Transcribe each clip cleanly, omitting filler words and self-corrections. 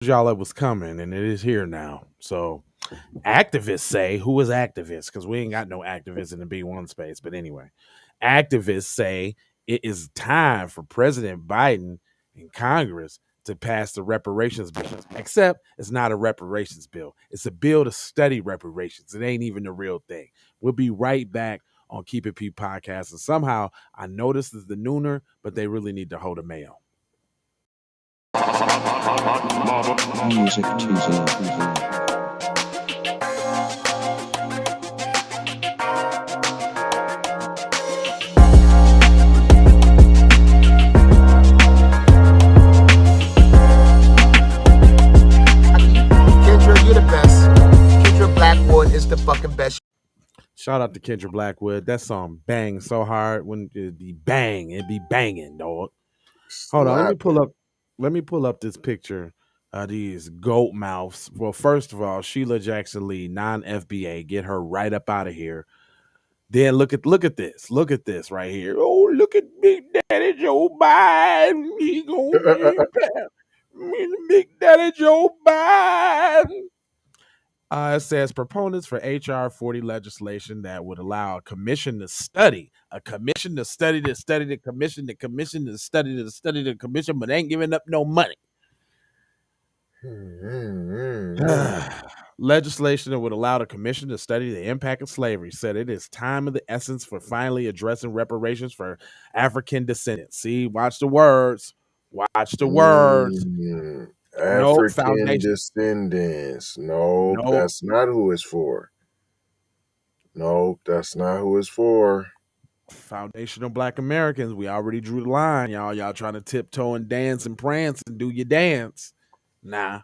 y'all it was coming, and it is here now. So activists say, who is activists? Because we ain't got no activists in the B1 space. But anyway, activists say it is time for President Biden and Congress to pass the reparations bill. Except it's not a reparations bill. It's a bill to study reparations. It ain't even the real thing. We'll be right back on Keep It P podcast. And somehow I know this is the nooner, but they really need to hold a mail. Music Tuesday. Is the fucking best. Shout out to Kendra Blackwood. That song bang so hard when it'd be banging, dog. Hold on, let me pull up this picture of these goat mouths. Well, first of all, Sheila Jackson Lee, non-FBA, get her right up out of here. Then look at this. Look at this right here. Oh, look at Big Daddy Joe Biden. He gonna be Big Daddy Joe Biden. It says proponents for HR 40 legislation that would allow a commission to study, the commission to study the commission to study the commission, but ain't giving up no money. Legislation that would allow the commission to study the impact of slavery said it is time of the essence for finally addressing reparations for African descendants. See, watch the words. Watch the words. African descendants. Nope, that's not who it's for. Nope, that's not who it's for. Foundational Black Americans. We already drew the line, y'all. Y'all trying to tiptoe and dance and prance and do your dance. Nah.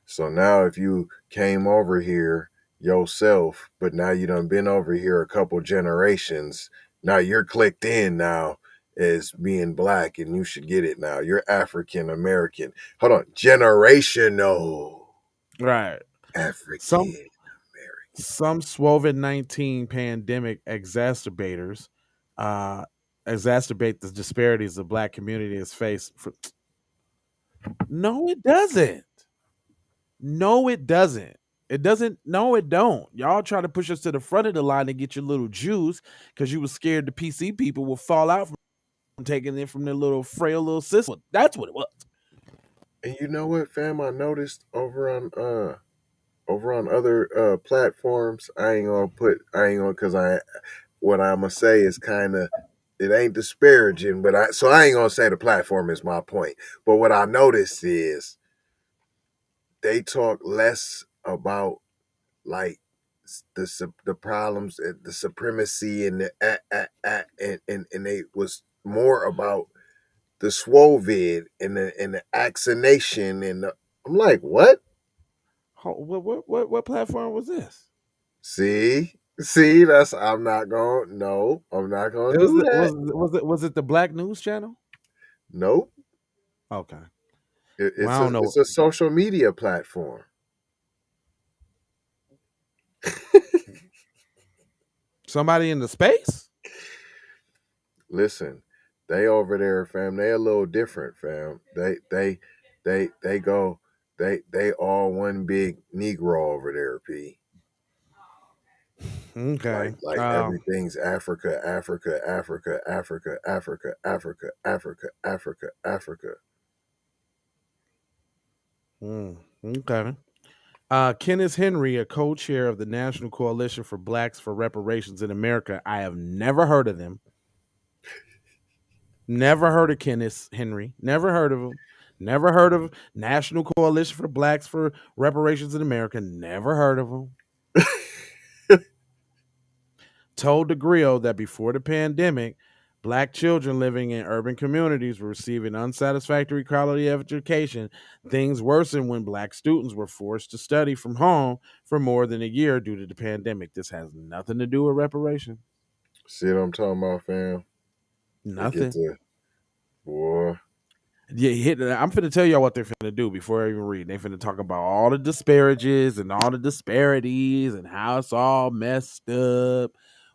So now if you came over here yourself, but now you done been over here a couple generations, now you're clicked in now as being black and you should get it now. You're African American. Hold on. Generational. Right. African American. Some COVID-19 pandemic exacerbate the disparities the black community has faced. No, it doesn't. No, it doesn't. It doesn't. No, it don't. Y'all try to push us to the front of the line and get your little juice because you were scared the PC people will fall out from taking it from their little frail little system. That's what it was. And you know what, fam? I noticed over on other platforms. I ain't gonna because what I'm gonna say is kind of, it ain't disparaging, but I ain't gonna say the platform is my point. But what I noticed is they talk less about like the problems, the supremacy, and and they was more about the swovid and the vaccination and I'm like, what? What platform was this? See, that's I'm not going to do that. Was it the Black News Channel? Nope. Okay. It's a social media platform. Somebody in the space? Listen, they over there, fam. They a little different, fam. They all one big Negro over there, P. Okay. Like everything's Africa. Okay. Kenneth Henry, a co-chair of the National Coalition for Blacks for Reparations in America. I have never heard of them. Never heard of Kenneth Henry. Never heard of him. Never heard of National Coalition for Blacks for Reparations in America. Never heard of him. Told the Grill that before the pandemic, Black children living in urban communities were receiving unsatisfactory quality education. Things worsened when Black students were forced to study from home for more than a year due to the pandemic. This has nothing to do with reparation. See what I'm talking about, fam? Nothing. Boy. Yeah, I'm finna tell y'all what they're finna do before I even read. They're finna talk about all the disparages and all the disparities and how it's all messed up.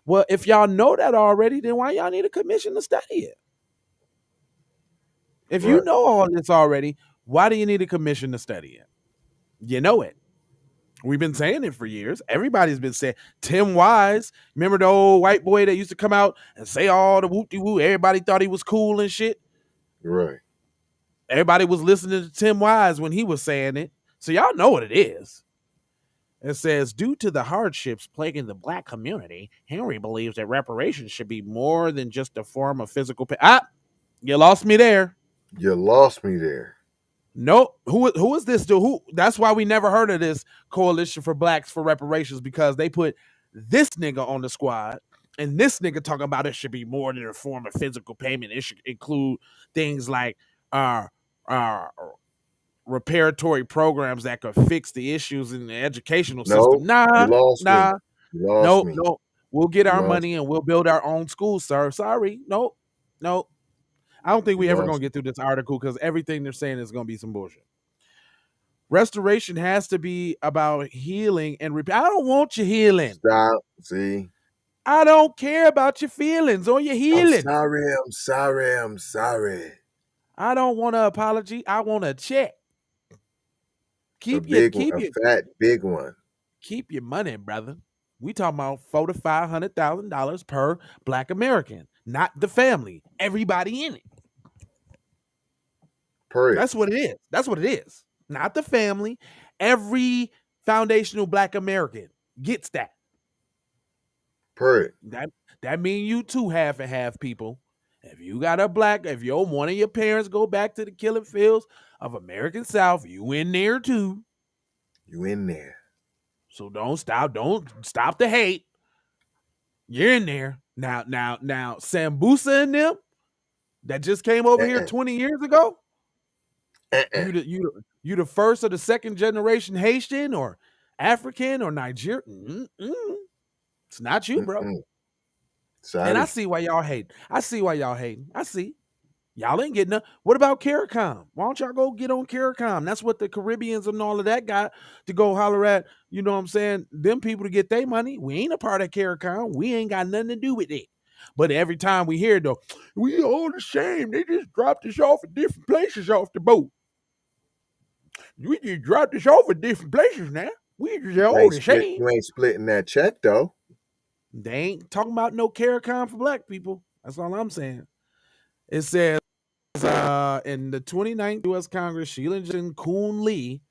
Well, if y'all know that already, then why y'all need a commission to study it? If you know all this already, why do you need a commission to study it? You know it. We've been saying it for years. Everybody's been saying. Tim Wise, remember the old white boy that used to come out and say all the whoop de woo? Everybody thought he was cool and shit. Right. Everybody was listening to Tim Wise when he was saying it. So y'all know what it is. It says, due to the hardships plaguing the black community, Henry believes that reparations should be more than just a form of physical pain. Ah, you lost me there. You lost me there. Nope. Who is this dude? Who? That's why we never heard of this Coalition for Blacks for Reparations, because they put this nigga on the squad, and this nigga talking about it should be more than a form of physical payment. It should include things like uh reparatory programs that could fix the issues in the educational system. No, you Nah, lost me. nah, You lost nope, me. nope. We'll get You our lost money and we'll build our own schools, sir. Sorry. Nope. Nope. I don't think you we ever gonna lost me. get through this article because everything they're saying is gonna be some bullshit. Restoration has to be about healing and repair. I don't want your healing. Stop. See? I don't care about your feelings or your I'm healing. sorry. I'm sorry. I'm sorry. I don't want an apology. I want a check. A Keep big one, a fat big one. your money, brother. We talking about $400,000 to $500,000 per Black American, not the family. Everybody in it. Per it. That's what it is. That's what it is. Not the family. Every foundational Black American gets that. Per it. That mean you too half and half people. If you got a black, if your one of your parents go back to the killing fields of American South, you in there too. You in there. So don't stop the hate. You're in there. Now, Sambusa and them that just came over here 20 years ago. You the first or the second generation Haitian or African or Nigerian. It's not you, bro. Sorry. And I see why y'all hate. I see. Y'all ain't getting up. What about CARICOM? Why don't y'all go get on CARICOM? That's what the Caribbeans and all of that got to go holler at, you know what I'm saying, them people to get their money. We ain't a part of CARICOM. We ain't got nothing to do with it. But every time we hear, though, we all the same. They just dropped us off at different places off the boat. We just dropped us off at different places now. We just all the same. You ain't splitting that check, though. They ain't talking about no CARICOM for black people. That's all I'm saying. It says in the 2019 U.S. Congress, Sheila Kuhn Lee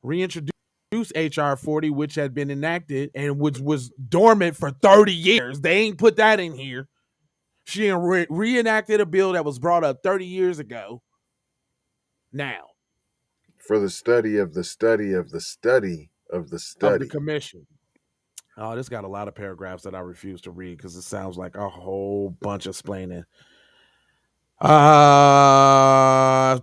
reintroduced H.R. 40, which had been enacted and which was dormant for 30 years. They ain't put that in here. She reenacted a bill that was brought up 30 years ago. Now. For the study of the study of the study of the study. Of the commission. Oh, this got a lot of paragraphs that I refuse to read because it sounds like a whole bunch of explaining. Tafari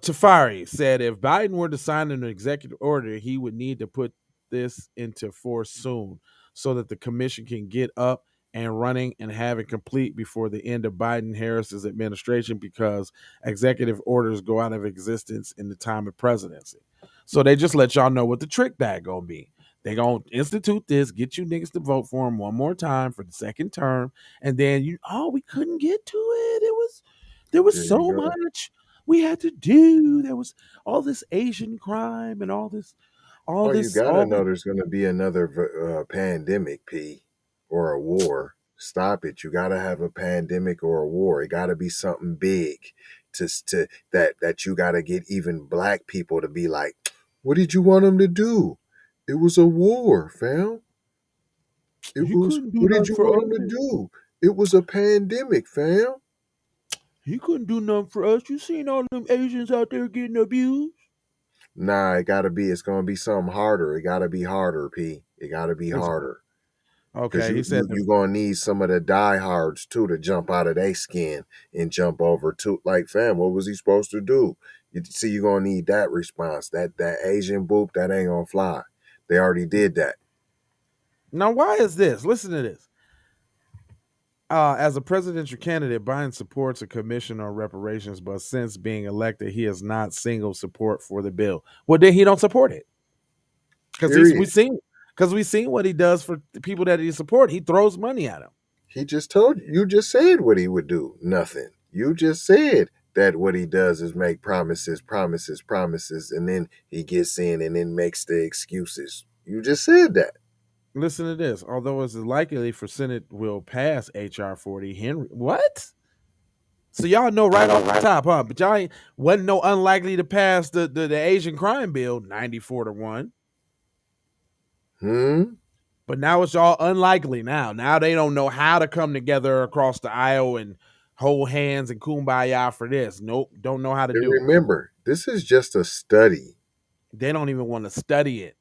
said if Biden were to sign an executive order, he would need to put this into force soon so that the commission can get up and running and have it complete before the end of Biden-Harris's administration, because executive orders go out of existence in the time of presidency. So they just let y'all know what the trick bag gonna be. They gonna institute this, get you niggas to vote for him one more time for the second term, and then we couldn't get to it. There was so much we had to do. There was all this Asian crime and all this. You gotta know there's gonna be another pandemic, P, or a war. Stop it! You gotta have a pandemic or a war. It gotta be something big to that you gotta get even black people to be like, what did you want them to do? It was a war, fam. What did you want them to do? It was a pandemic, fam. He couldn't do nothing for us. You seen all them Asians out there getting abused? Nah, it's gonna be something harder. It gotta be harder, P. It gotta be harder. Okay, he said you're gonna need some of the diehards too to jump out of their skin and jump over to, like, fam, what was he supposed to do? You see, you're gonna need that response. That Asian boop, that ain't gonna fly. They already did that. Now, why is this? Listen to this. As a presidential candidate, Biden supports a commission on reparations, but since being elected, he has not single support for the bill. Well, then he don't support it. Because we seen what he does for the people that he support. He throws money at them. He just told you. You just said what he would do. Nothing. You just said that what he does is make promises, promises, promises, and then he gets in and then makes the excuses. You just said that. Listen to this. Although it's likely for Senate will pass HR 40, Henry. What? So y'all know right off the top, huh? But y'all wasn't no unlikely to pass the Asian crime bill 94-1. But now it's all unlikely now. Now they don't know how to come together across the aisle and hold hands and kumbaya for this. Nope, don't know how to And do it. remember, this is just a study. They don't even want to study it.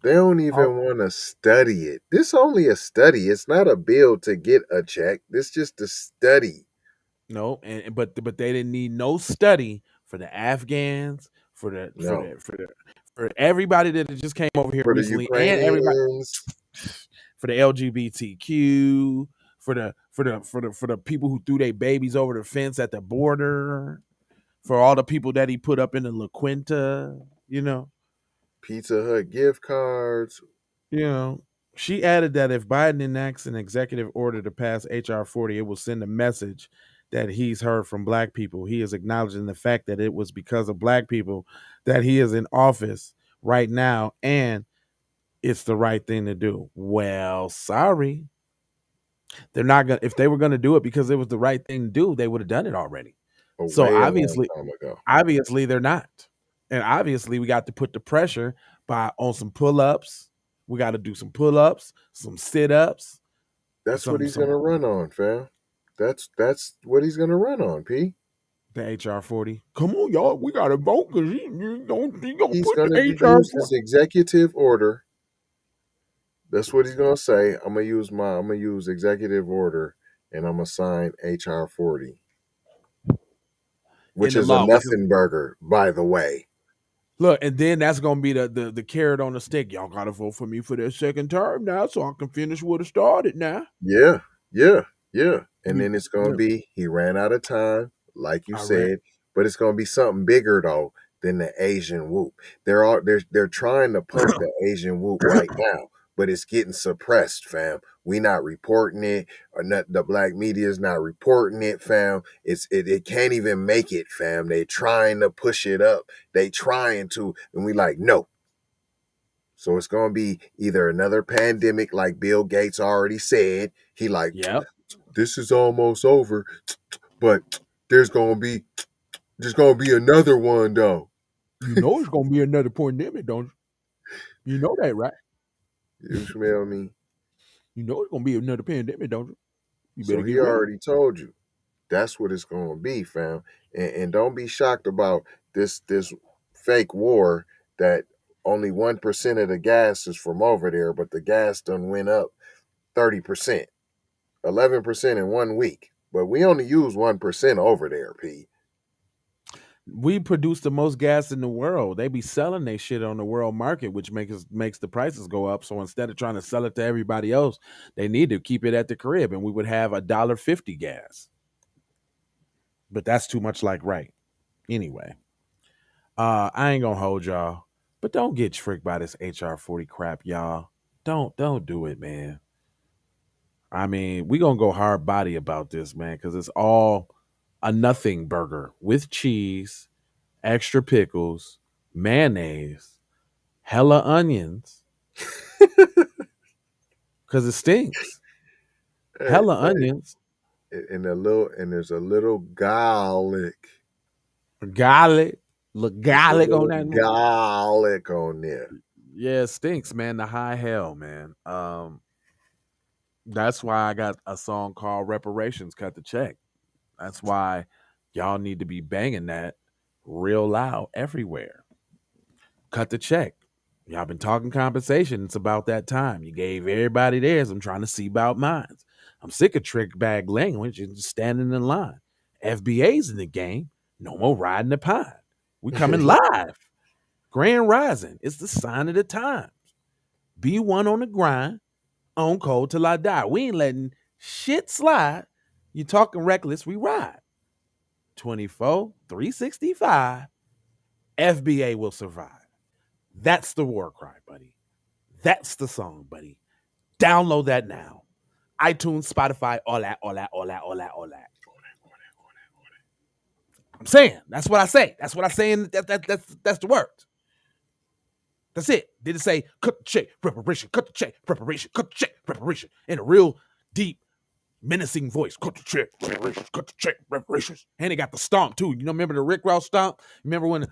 They don't even want to study it. This only a study. It's not a bill to get a check. This just a study. No, but they didn't need no study for the Afghans, for everybody that just came over here For the recently, and everybody Ukrainians, for the LGBTQ, for the people who threw their babies over the fence at the border, for all the people that he put up in the La Quinta, Pizza Hut gift cards. She added that if Biden enacts an executive order to pass HR 40, it will send a message that he's heard from black people. He is acknowledging the fact that it was because of black people that he is in office right now, and it's the right thing to do. Well, sorry. They're not gonna. If they were gonna do it because it was the right thing to do, they would have done it already. So Way a long time ago. obviously they're not, and obviously we got to put the pressure on some pull-ups. We got to do some pull-ups, some sit-ups. That's what he's gonna run on, fam. That's what he's gonna run on, P. The HR 40. Come on, y'all. We gotta vote because he's gonna He's put gonna the use HR 40. his executive order. That's what he's gonna say. I'm gonna use executive order, and I'm gonna sign HR 40, which is a nothing burger, by the way. Look, and then that's gonna be the carrot on the stick. Y'all gotta vote for me for that second term now, so I can finish what I started now. Yeah. And then it's gonna be he ran out of time, like you said, but it's gonna be something bigger though than the Asian whoop. They're trying to pump the Asian whoop right now, but it's getting suppressed, fam. We not reporting it, or not, the black media is not reporting it, fam. It can't even make it, fam. They trying to push it up. They trying to, and we like, no. So it's gonna be either another pandemic, like Bill Gates already said. He like, this is almost over, but there's gonna be another one though. You know it's gonna be another pandemic, don't you? You know that, right? You smell me? You know it's gonna be another pandemic, don't you? You better So he already told you. That's what it's gonna be, fam. And don't be shocked about this fake war that only 1% of the gas is from over there, but the gas done went up 30%, 11% in 1 week. But we only use 1% over there, P. We produce the most gas in the world. They be selling their shit on the world market, which makes the prices go up. So instead of trying to sell it to everybody else, they need to keep it at the crib, and we would have $1.50 gas. But that's too much like right. Anyway, I ain't gonna hold y'all, but don't get tricked by this HR 40 crap, y'all. Don't do it, man. I mean, we gonna go hard body about this, man, because it's all a nothing burger with cheese, extra pickles, mayonnaise, hella onions, because it stinks. Hella onions. And there's a little garlic. Garlic on that. Garlic on there. Yeah, it stinks, man. The high hell, man. That's why I got a song called Reparations, Cut the Check. That's why y'all need to be banging that real loud everywhere. Cut the check. Y'all been talking compensation. It's about that time. You gave everybody theirs. I'm trying to see about mine. I'm sick of trick bag language and just standing in line. FBA's in the game. No more riding the pine. We coming live. Grand Rising. It's the sign of the times. Be one on the grind. On cold till I die. We ain't letting shit slide. You talking reckless, we ride. 24, 365. FBA will survive. That's the war cry, buddy. That's the song, buddy. Download that now. iTunes, Spotify, all that. I'm saying. That's what I say. That's what I say. That's the word. That's it. Did it say cut the check, preparation, cut the check, preparation, cut the check, preparation, in a real deep, menacing voice. Cut the check, reparations, cut the check, reparations. And it got the stomp too. You know, remember the Rick Ross stomp? Remember when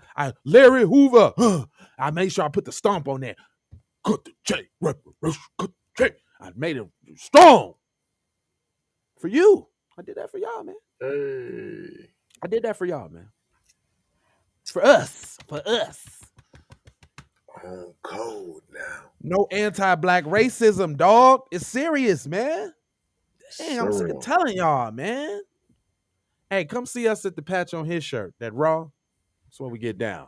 Larry Hoover, I made sure I put the stomp on there. Cut the check, reparations, cut the check. I made it strong. For you. I did that for y'all, man. Hey. I did that for y'all, man. For us. For us. On code now. No anti-black racism, dog. It's serious, man. Dang, I'm sick of telling y'all, man. Hey, come see us at the patch on his shirt. That raw. That's where we get down.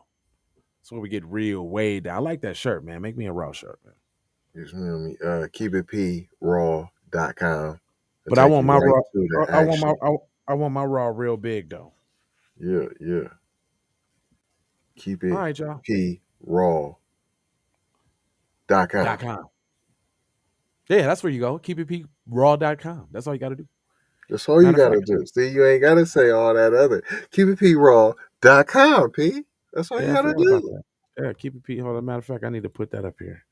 That's where we get real way down. I like that shirt, man. Make me a raw shirt, man. Yes, man. KeepItPRaw.com. But I want my raw. I want my raw real big though. Yeah. Keep it. All right, y'all. PRaw.com. Yeah, that's where you go. KeepItPRaw.com. That's all you got to do. That's all you got to do. See, you ain't got to say all that other. KeepItPRaw.com, P. That's all you got to do. Yeah, KeepItP. Hold on. Matter of fact, I need to put that up here.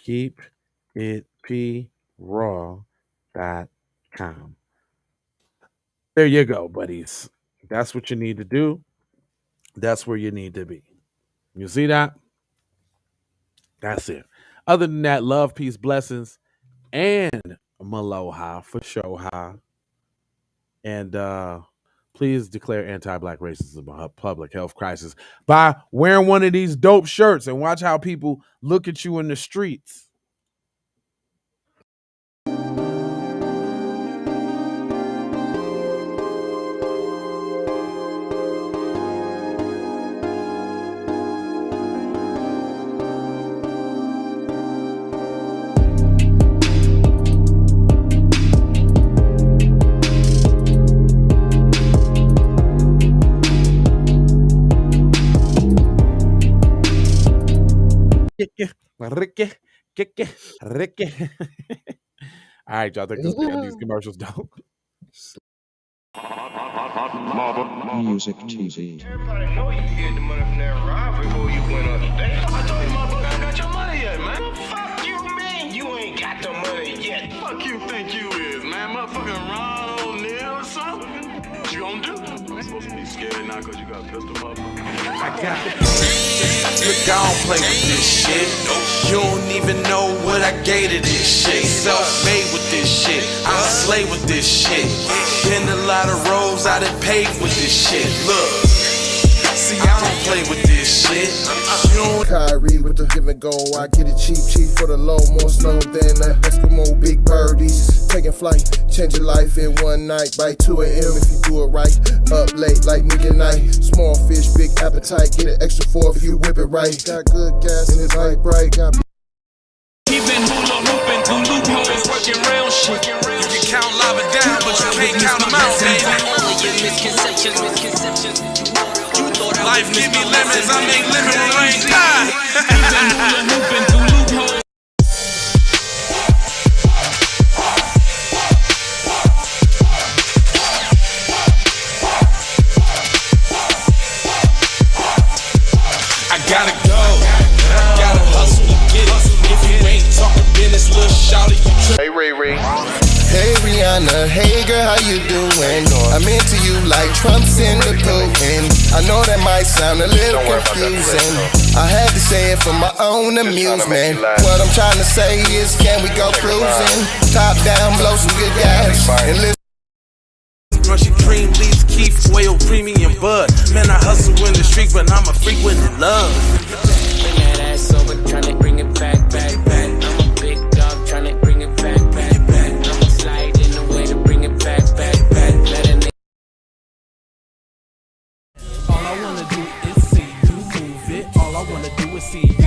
KeepItPRaw.com. There you go, buddies. That's what you need to do. That's where you need to be. You see that? That's it. Other than that, love, peace, blessings, and Maloha for Shoha. And please declare anti-black racism a public health crisis by wearing one of these dope shirts and watch how people look at you in the streets. Ricky. All right, y'all. I think these commercials don't. Music TV. Everybody know you hit the money from that ride before you went on the day. I told you motherfucker I got your money yet, man. Fuck you, man. You ain't got the money yet. Fuck you think you is, man. Motherfucking Ron O'Neal or something. What you gonna do? I'm supposed to be scared now because you got a pistol, motherfucker. I got it. Look, I don't play with this shit. You don't even know what I gave to this shit. Self-made with this shit. I slay with this shit. Been a lot of roads I done paved with this shit. Look, see, I don't play with this shit. Kyrie with the give and go. I get it cheap for the low. More snow than the Eskimo big birdies. Taking flight, change your life in one night. By 2 a.m. if you do it right. Up late like midnight. Small fish, big appetite. Get an extra 4 if you whip it right. Got good gas and it's light bright. He been hula hooping through loopholes, working real shit. You can count lava down, but you can't count them out, baby. Life give me lemons, I make lemon rain die. He been hula hooping through loopholes. I gotta go, gotta hustle to get it. If you ain't talking business, little shawty, you trip. Hey, Ray. Hey Rihanna, hey girl, how you doing? I'm into you like Trump's in the Putin. I know that might sound a little confusing. I had to say it for my own amusement. What I'm trying to say is, can we go cruising? Top down, blow some good gas, and listen. Brushy cream, leaves, Keith, oil, premium bud. Man, I hustle in the street, but I'm a freak with the love. Bring that ass over, tryna bring it back. I'm a big dog, tryna bring it back. I'ma slide in the way to bring it back. Let a nigga. All I wanna do is see you move it. All I wanna do is see you